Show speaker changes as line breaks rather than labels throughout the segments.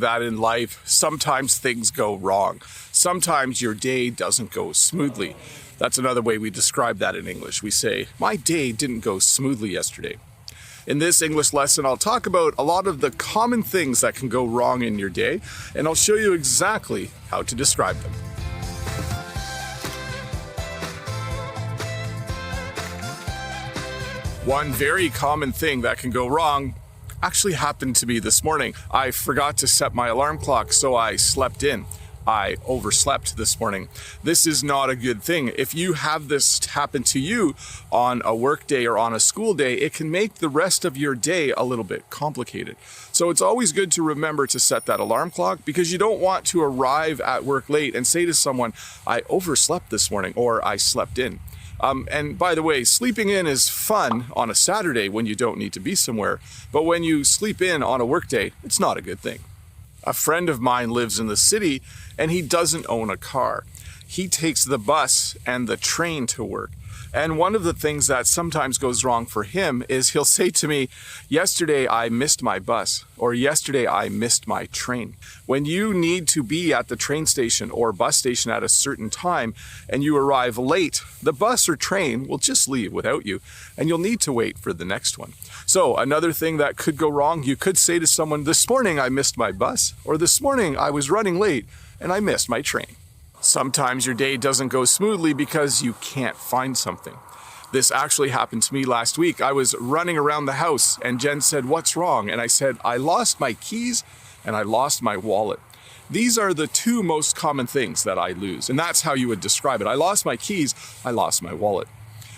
that in life, sometimes things go wrong. Sometimes your day doesn't go smoothly. That's another way we describe that in English. We say, my day didn't go smoothly yesterday. In this English lesson, I'll talk about a lot of the common things that can go wrong in your day, and I'll show you exactly how to describe them. One very common thing that can go wrong actually happened to me this morning. I forgot to set my alarm clock, so I slept in. I overslept this morning. This is not a good thing. If you have this happen to you on a work day or on a school day, it can make the rest of your day a little bit complicated. So it's always good to remember to set that alarm clock, because you don't want to arrive at work late and say to someone, I overslept this morning, or I slept in. And by the way, sleeping in is fun on a Saturday when you don't need to be somewhere, but when you sleep in on a workday, it's not a good thing. A friend of mine lives in the city and he doesn't own a car. He takes the bus and the train to work. And one of the things that sometimes goes wrong for him is he'll say to me, yesterday I missed my bus, or yesterday I missed my train. When you need to be at the train station or bus station at a certain time and you arrive late, the bus or train will just leave without you and you'll need to wait for the next one. So another thing that could go wrong, you could say to someone, this morning I missed my bus, or this morning I was running late and I missed my train. Sometimes your day doesn't go smoothly because you can't find something. This actually happened to me last week. I was running around the house and Jen said, what's wrong? And I said, I lost my keys and I lost my wallet. These are the two most common things that I lose. And that's how you would describe it. I lost my keys, I lost my wallet.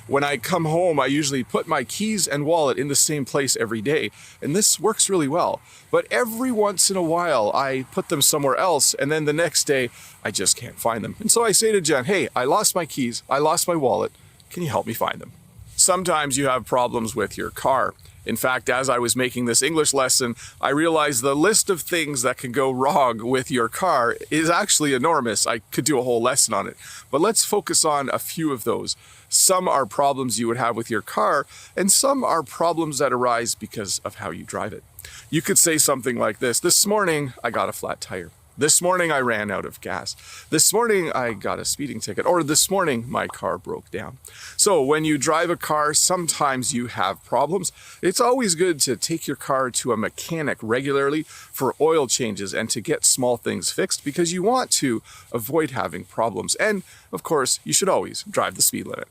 When I come home, I usually put my keys and wallet in the same place every day, and this works really well. But every once in a while, I put them somewhere else, and then the next day, I just can't find them. And so I say to Jen, hey, I lost my keys, I lost my wallet, can you help me find them? Sometimes you have problems with your car. In fact, as I was making this English lesson, I realized the list of things that can go wrong with your car is actually enormous. I could do a whole lesson on it, but let's focus on a few of those. Some are problems you would have with your car, and some are problems that arise because of how you drive it. You could say something like this morning I got a flat tire. This morning I ran out of gas. This morning I got a speeding ticket, or this morning my car broke down. So when you drive a car, sometimes you have problems. It's always good to take your car to a mechanic regularly for oil changes and to get small things fixed, because you want to avoid having problems. And of course, you should always drive the speed limit.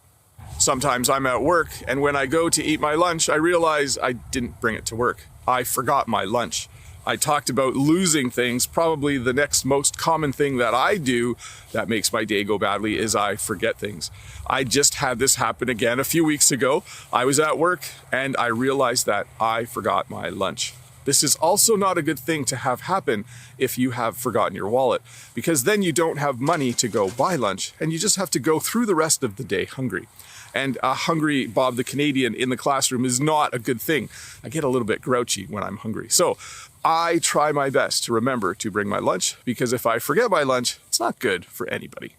Sometimes I'm at work, and when I go to eat my lunch, I realize I didn't bring it to work. I forgot my lunch. I talked about losing things. Probably the next most common thing that I do that makes my day go badly is I forget things. I just had this happen again a few weeks ago. I was at work and I realized that I forgot my lunch. This is also not a good thing to have happen if you have forgotten your wallet, because then you don't have money to go buy lunch and you just have to go through the rest of the day hungry. And a hungry Bob the Canadian in the classroom is not a good thing. I get a little bit grouchy when I'm hungry. So I try my best to remember to bring my lunch, because if I forget my lunch, it's not good for anybody.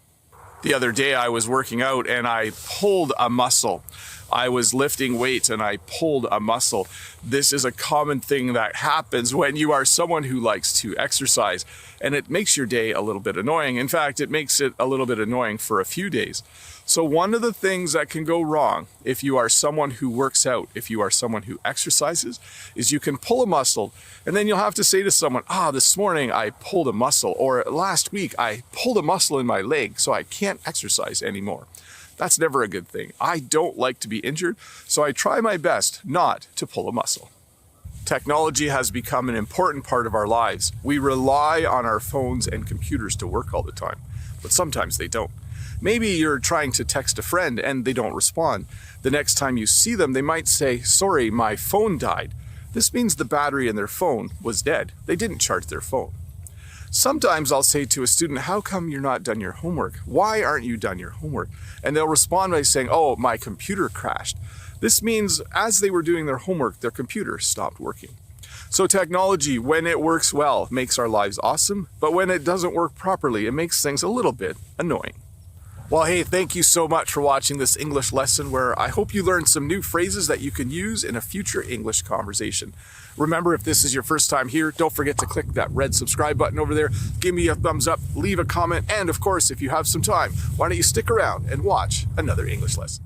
The other day I was working out and I pulled a muscle. I was lifting weights and I pulled a muscle. This is a common thing that happens when you are someone who likes to exercise, and it makes your day a little bit annoying. In fact, it makes it a little bit annoying for a few days. So one of the things that can go wrong if you are someone who works out, if you are someone who exercises, is you can pull a muscle and then you'll have to say to someone, this morning I pulled a muscle, or last week I pulled a muscle in my leg, so I can't exercise anymore. That's never a good thing. I don't like to be injured, so I try my best not to pull a muscle. Technology has become an important part of our lives. We rely on our phones and computers to work all the time, but sometimes they don't. Maybe you're trying to text a friend and they don't respond. The next time you see them, they might say, sorry, my phone died. This means the battery in their phone was dead. They didn't charge their phone. Sometimes I'll say to a student, how come you're not done your homework? Why aren't you done your homework? And they'll respond by saying, oh, my computer crashed. This means as they were doing their homework, their computer stopped working. So technology, when it works well, makes our lives awesome, but when it doesn't work properly, it makes things a little bit annoying. Well, hey, thank you so much for watching this English lesson where I hope you learned some new phrases that you can use in a future English conversation. Remember, if this is your first time here, don't forget to click that red subscribe button over there. Give me a thumbs up, leave a comment, and of course, if you have some time, why don't you stick around and watch another English lesson?